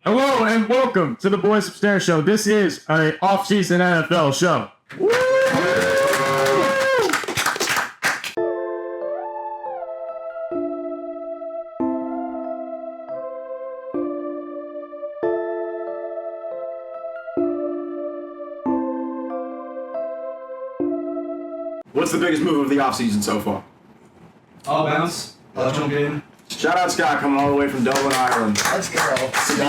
Hello and welcome to the Boys Upstairs Show. This is an off-season NFL show. Woo! What's the biggest move of the offseason so far? I'll bounce. I'll jump in. Shout out Scott coming all the way from Dublin, Ireland. Let's go. Shout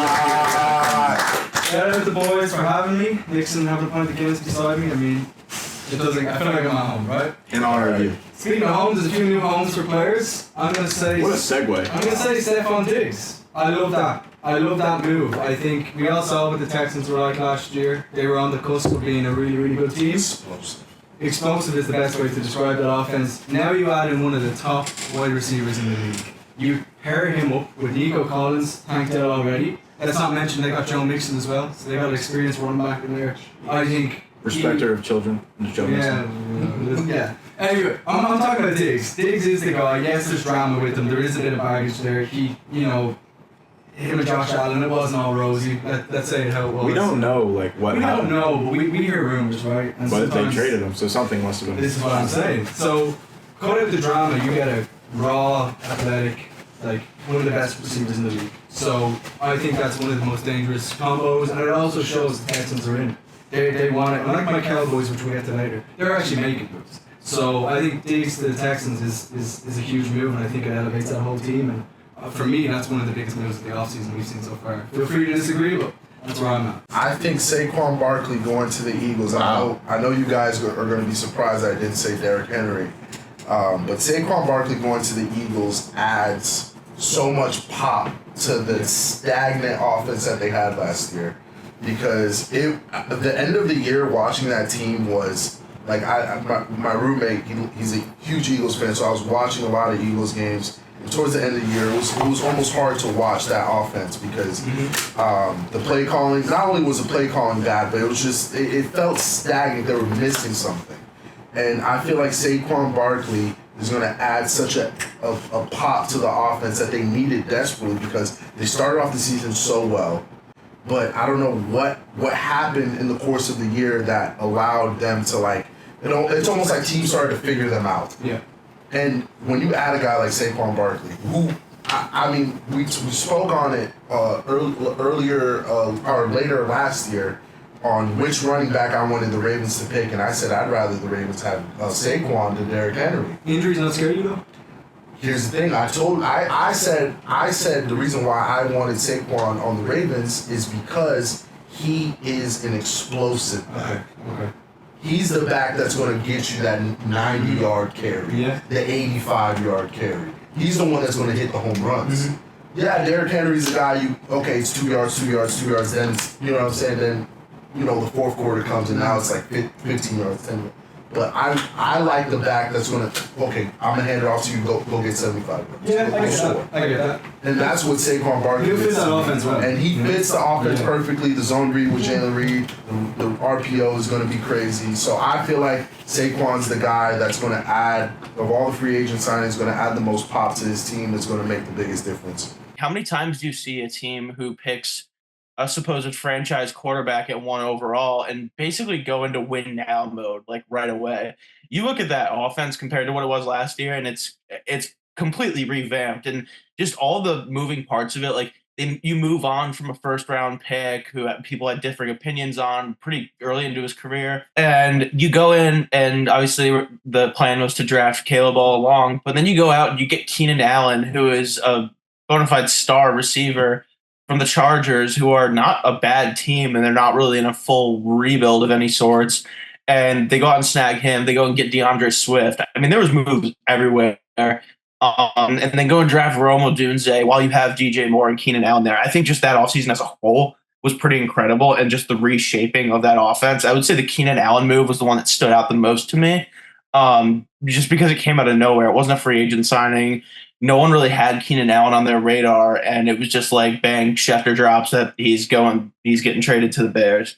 out to the boys for having me. Nickson having a point against beside me. I mean, it doesn't. I feel like I'm at home, right? In honor of you. Speaking of homes, there's a few new homes for players. I'm gonna say. What a segue. I'm gonna say Stephon Diggs. I love that. I love that move. I think we all saw what the Texans were like last year. They were on the cusp of being a really, really good team. Explosive is the best way to describe that offense. Now you add in one of the top wide receivers in the league. You pair him up with Nico Collins, tanked out already. Let's not mention they got Joe Nickson as well, so they got an experienced running back in there. I think Respecter of children. Joe Nickson. Yeah. Anyway, I'm talking about Diggs. Diggs is the guy. Yes, there's drama with him. There is a bit of baggage there. Him and Josh Allen, it wasn't all rosy. Let's say it how it was. We don't know what We happened. don't know, but we hear rumors, right? And But they sometimes- traded him, so something must have been. This is what I'm saying. So, cut out the drama, you get a raw, athletic, one of the best receivers in the league. So, I think that's one of the most dangerous combos, and it also shows the Texans are in. They want it. Unlike my Cowboys, which we'll get to later, they're actually making moves. So, I think Diggs to the Texans is a huge move, and I think it elevates that whole team. And for me, that's one of the biggest moves of the offseason we've seen so far. Feel free to disagree, but that's where I'm at. I think Saquon Barkley going to the Eagles. I know you guys are going to be surprised I didn't say Derrick Henry. But Saquon Barkley going to the Eagles adds so much pop to the stagnant offense that they had last year. Because at the end of the year, watching that team was like my roommate. He's a huge Eagles fan, so I was watching a lot of Eagles games. And towards the end of the year, it was almost hard to watch that offense because the play calling. Not only was the play calling bad, but it was just it felt stagnant. They were missing something. And I feel like Saquon Barkley is going to add such a pop to the offense that they needed desperately because they started off the season so well. But I don't know what happened in the course of the year that allowed them to it's almost like teams started to figure them out. Yeah. And when you add a guy like Saquon Barkley, who, I mean, we spoke on it earlier or later last year on which running back I wanted the Ravens to pick, and I said I'd rather the Ravens have Saquon than Derrick Henry. Injuries not scare you though? Here's the thing. I said the reason why I wanted Saquon on the Ravens is because he is an explosive back. Okay. He's the back that's going to get you that 90-yard carry, the 85-yard carry. He's the one that's going to hit the home runs. Mm-hmm. Yeah, Derrick Henry's the guy it's 2 yards, then it's, you know what I'm saying, then, the fourth quarter comes and now it's like 15 yards, 10 yards. But I like the back that's going to, I'm going to hand it off to you, go get 75 yards. Yeah, I get that. And that's what Saquon Barkley fits that offense well. And he fits the offense perfectly. The zone read with Jalen Reed, the RPO is going to be crazy. So I feel like Saquon's the guy that's going to add, of all the free agent signings, going to add the most pop to his team. That's going to make the biggest difference. How many times do you see a team who picks a supposed franchise quarterback at 1 overall and basically go into win now mode right away? You look at that offense compared to what it was last year, and it's completely revamped, and just all the moving parts of it. You move on from a first round pick who people had differing opinions on pretty early into his career, and you go in, and obviously the plan was to draft Caleb all along, but then you go out and you get Keenan Allen, who is a bona fide star receiver from the Chargers, who are not a bad team, and they're not really in a full rebuild of any sorts. And they go out and snag him. They go and get DeAndre Swift. I mean, there was moves everywhere. And then go and draft Rome Odunze while you have DJ Moore and Keenan Allen there. I think just that offseason as a whole was pretty incredible, and just the reshaping of that offense. I would say the Keenan Allen move was the one that stood out the most to me, just because it came out of nowhere. It wasn't a free agent signing. No one really had Keenan Allen on their radar, and it was just like, bang, Schefter drops that he's getting traded to the Bears.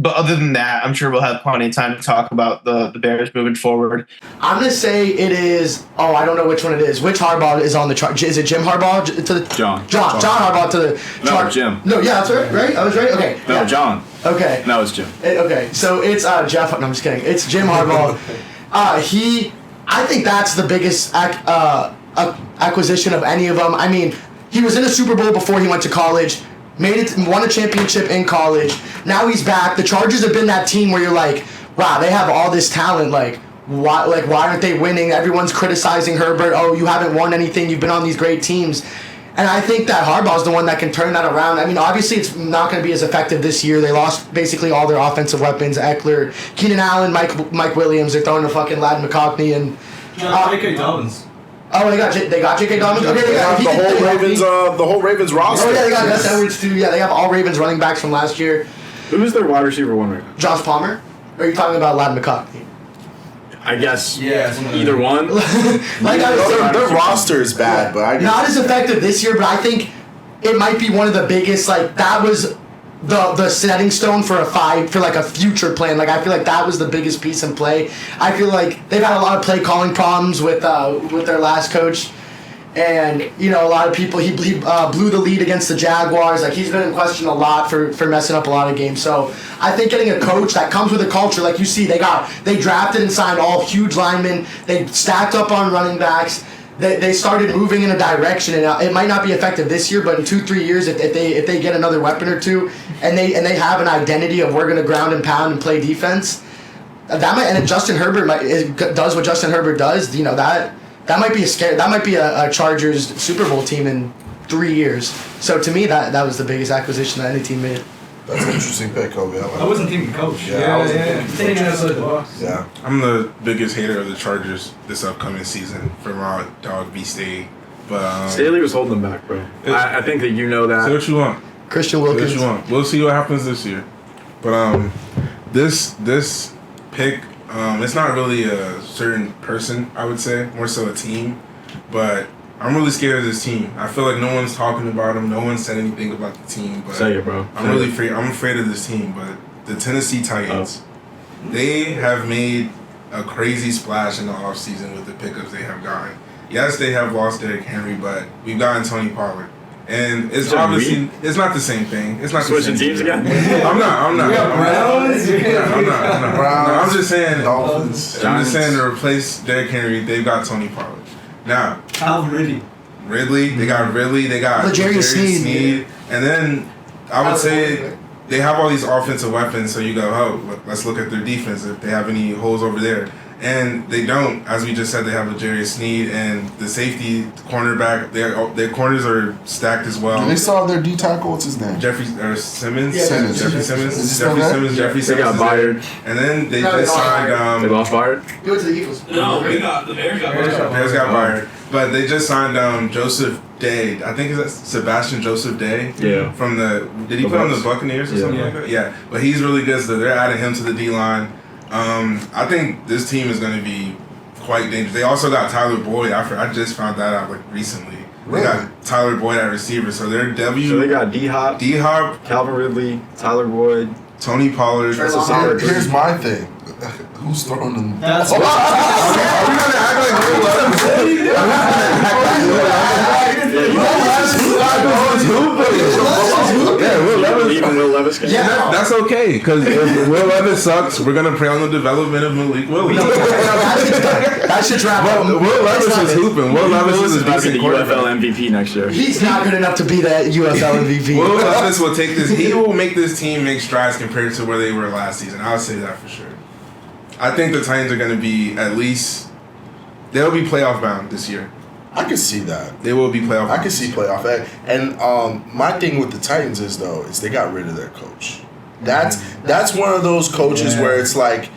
But other than that, I'm sure we'll have plenty of time to talk about the Bears moving forward. I'm gonna say it is. Oh, I don't know which one it is. Which Harbaugh is on the chart? Is it Jim Harbaugh to the John Harbaugh to the chart? Jim. No, yeah, that's right. Right, I was right. Okay. No, yeah. John. Okay. No, it's Jim. Okay, so it's Jeff. No, I'm just kidding. It's Jim Harbaugh. I think that's the biggest acquisition of any of them. I mean, he was in a Super Bowl before he went to college. Won a championship in college. Now he's back. The Chargers have been that team where you're like, wow, they have all this talent. Why aren't they winning? Everyone's criticizing Herbert. Oh, you haven't won anything. You've been on these great teams. And I think that Harbaugh's the one that can turn that around. I mean, obviously it's not going to be as effective this year. They lost basically all their offensive weapons. Eckler, Keenan Allen, Mike Williams. They're throwing to fucking Ladd McConkey and J.K. Dobbins. Oh, they got J.K. Dobbins. Okay, they got the whole Ravens roster. Oh yeah, they got Gus Edwards too. Yeah, they have all Ravens running backs from last year. Who's their wide receiver one right now? Josh Palmer. Or are you talking about Ladd McConkey? I guess Yeah, either one. Their roster is bad, but not as effective this year. But I think it might be one of the biggest. That was the setting stone for a future plan. I feel like that was the biggest piece in play. I feel like they've had a lot of play calling problems with their last coach, and a lot of people he blew the lead against the Jaguars. He's been in question a lot for messing up a lot of games. So I think getting a coach that comes with a culture, like you see, they drafted and signed all huge linemen. They stacked up on running backs. They started moving in a direction, and it might not be effective this year, but in 2-3 years, if they get another weapon or two, and they have an identity of we're gonna ground and pound and play defense, and if Justin Herbert does what Justin Herbert does, that might be a Chargers Super Bowl team in 3 years. So to me, that was the biggest acquisition that any team made. That's an interesting pick, Coby. I wasn't thinking coach. Yeah. Thinking outside the box. Yeah. I'm the biggest hater of the Chargers this upcoming season for my dog B Staley. But Staley was holding them back, bro. I think that you know that. Say what you want. Christian Say Wilkins. what you want. We'll see what happens this year. But this pick, it's not really a certain person, I would say, more so a team. But I'm really scared of this team. I feel like no one's talking about them. No one said anything about the team. But say it, bro. I'm really afraid. I'm afraid of this team. But the Tennessee Titans, they have made a crazy splash in the offseason with the pickups they have gotten. Yes, they have lost Derrick Henry, but we've gotten Tony Pollard. And it's obviously it's not the same thing. It's not switching the same teams thing. again. I'm not. Browns? I'm not. Browns, I'm just saying. Dolphins. I'm just saying to replace Derrick Henry, they've got Tony Pollard. Now, Calvin Ridley, they got Ridley, they got L'Jarius Sneed, and then I would say they have all these offensive weapons. So you go, oh, let's look at their defense if they have any holes over there. And they don't, as we just said, they have L'Jarius Sneed and the safety, the cornerback. Their corners are stacked as well. Do they still have their D tackle? What's his name? Simmons. Yeah, Simmons. Jeffrey Is Simmons. he still there? Jeffrey They Simmons. got is there. fired. And then they No, just they signed. They lost fired. He went to the Eagles. No, the Bears got Bears got fired. But they just signed Joseph Day. I think it's Sebastian Joseph Day. Yeah. From did he play on the Buccaneers or something like that? Yeah. But he's really good, so they're adding him to the D line. I think this team is going to be quite dangerous. They also got Tyler Boyd. I just found that out recently. They got Tyler Boyd at receiver, so they're So they got D-Hop, Calvin Ridley, Tyler Boyd, Tony Pollard. That's a solid Here's my thing. Who's throwing them? That's Are we gonna act like even Will Levis can. Yeah. That's okay, because if Will Levis sucks, we're gonna pray on the development of Malik Willis. That should wrap up. Will Levis is hooping. Will Levis is a about to be decent the quarterback. UFL MVP next year. He's not good enough to be that UFL MVP. Will Levis will take this. He will make this team make strides compared to where they were last season. I'll say that for sure. I think the Titans are going to be at least. They'll be playoff bound this year. I can see that. They will be playoff bound. I can see playoff. And my thing with the Titans is they got rid of their coach. That's one of those coaches where it's like,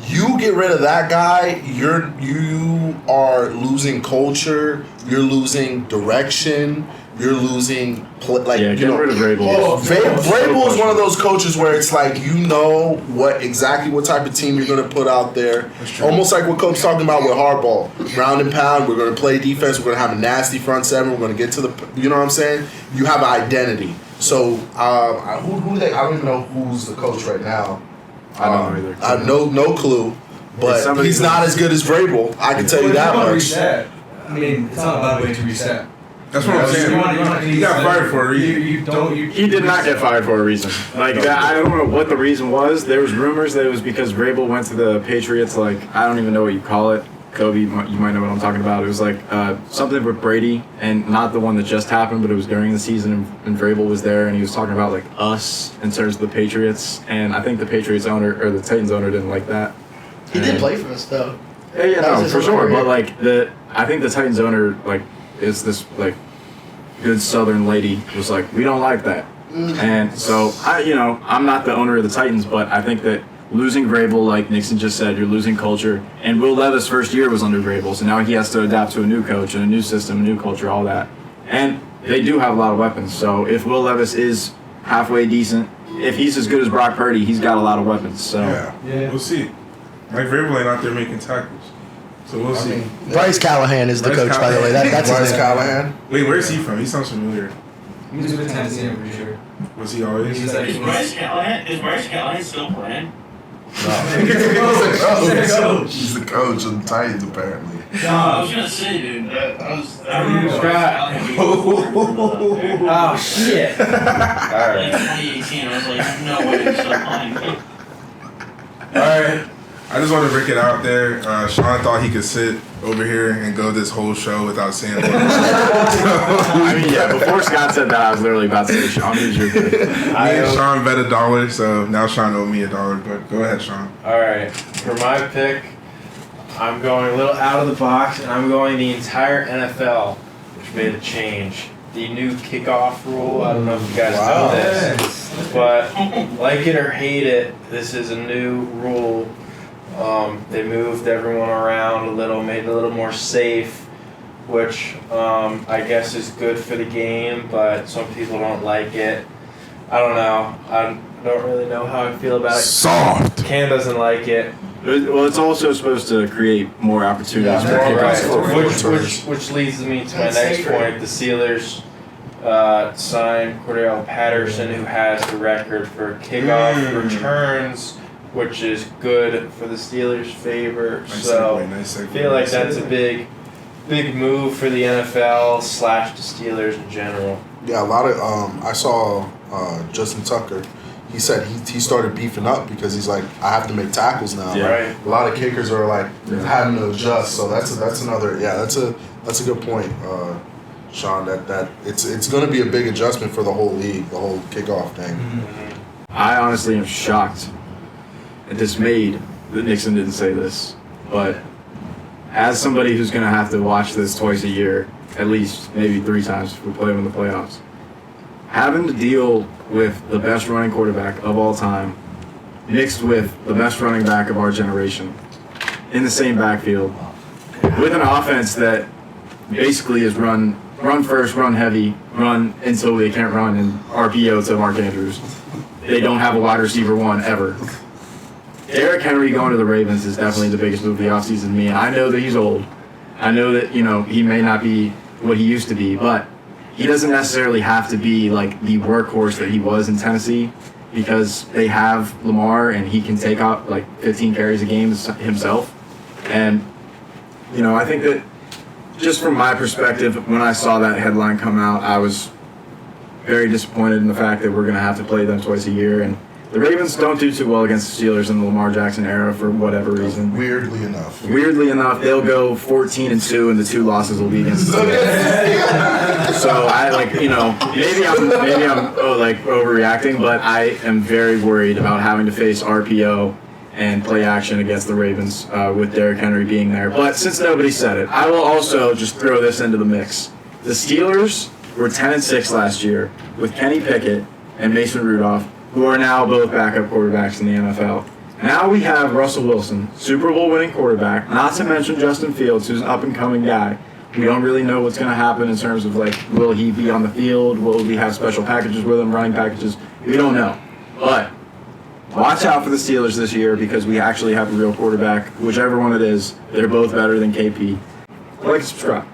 you get rid of that guy, you are losing culture, you're losing direction, You're losing, Yeah, get rid of Vrabel. Vrabel is one of those coaches where it's like you know exactly what type of team you're going to put out there. Almost like what Coach's talking about with Hardball. Ground and pound, we're going to play defense, we're going to have a nasty front seven, we're going to get to the, you know what I'm saying? You have an identity. So, I don't even know who's the coach right now. I don't know either. I have no clue. But he's not as good as Vrabel. I can tell you that much. Reset. I mean, it's not a bad way to reset. That's what I'm saying. He got fired for a reason. He did not get fired for a reason. Like, I don't know what the reason was. There was rumors that it was because Vrabel went to the Patriots. Like, I don't even know what you call it. Coby, you might know what I'm talking about. It was like something with Brady, and not the one that just happened, but it was during the season, and Vrabel was there, and he was talking about like us in terms of the Patriots. And I think the Patriots owner or the Titans owner didn't like that. He did play for us though. Yeah, no, for sure. But like I think the Titans owner like is this like good Southern lady was like, we don't like that. And so I'm not the owner of the Titans, but I think that losing Vrabel, like Nickson just said, you're losing culture. And Will Levis' first year was under Vrabel, so now he has to adapt to a new coach and a new system, a new culture, all that. And they do have a lot of weapons. So if Will Levis is halfway decent, if he's as good as Brock Purdy, he's got a lot of weapons. So yeah. We'll see. Mike Vrabel ain't out there making tackles. So we'll see. Bryce Callahan is the coach, by the way. That's Bryce his Callahan. Wait, where's he from? He sounds familiar. He was with Tennessee, I'm pretty sure. Was he always? Is Bryce Callahan still playing? He's the coach of the Titans, apparently. I was gonna say, dude. I remember Oh shit! Like 2018, I was like, no way, he's still playing. Alright. I just want to break it out there. Sean thought he could sit over here and go this whole show without saying a word. I mean, yeah, before Scott said that, I was literally about to say, Sean, who's your pick? Me and Sean bet $1, so now Sean owed me $1, but go ahead, Sean. Alright, for my pick, I'm going a little out of the box, and I'm going the entire NFL, which made a change. The new kickoff rule, I don't know if you guys know this, but like it or hate it, this is a new rule. They moved everyone around a little, made it a little more safe, which I guess is good for the game, but some people don't like it. I don't know. I don't really know how I feel about it. Soft. Cam doesn't like it. Well, it's also supposed to create more opportunities for kickoffs. Which leads me to my next point. The Steelers signed Cordell Patterson, who has the record for kickoff returns, which is good for the Steelers' favor. I feel like that's a big move for the NFL / the Steelers in general. Yeah, a lot of I saw Justin Tucker. He said he started beefing up because he's like, I have to make tackles now. Yeah. Right. A lot of kickers are like having to adjust. So that's another that's a good point, Sean. That it's going to be a big adjustment for the whole league, the whole kickoff thing. Mm-hmm. I honestly am shocked and dismayed that Nickson didn't say this, but as somebody who's going to have to watch this twice a year, at least maybe 3 times if we play them in the playoffs, having to deal with the best running quarterback of all time mixed with the best running back of our generation in the same backfield with an offense that basically is run first, run heavy, run until they can't run, and RPO to Mark Andrews. They don't have a wide receiver one ever. Derrick Henry going to the Ravens is definitely the biggest move of the offseason to me, and I know that he's old. I know that, he may not be what he used to be, but he doesn't necessarily have to be like the workhorse that he was in Tennessee, because they have Lamar and he can take out like 15 carries a game himself. And, I think that just from my perspective, when I saw that headline come out, I was very disappointed in the fact that we're going to have to play them twice a year. And the Ravens don't do too well against the Steelers in the Lamar Jackson era for whatever reason. Weirdly enough, they'll go 14-2, and the 2 losses will be against the Steelers. So maybe I'm overreacting, but I am very worried about having to face RPO and play action against the Ravens with Derrick Henry being there. But since nobody said it, I will also just throw this into the mix. The Steelers were 10-6 last year with Kenny Pickett and Mason Rudolph, who are now both backup quarterbacks in the NFL. Now we have Russell Wilson, Super Bowl winning quarterback, not to mention Justin Fields, who's an up-and-coming guy. We don't really know what's going to happen in terms of, like, will he be on the field? Will we have special packages with him, running packages? We don't know. But watch out for the Steelers this year because we actually have a real quarterback. Whichever one it is, they're both better than KP. Like and subscribe.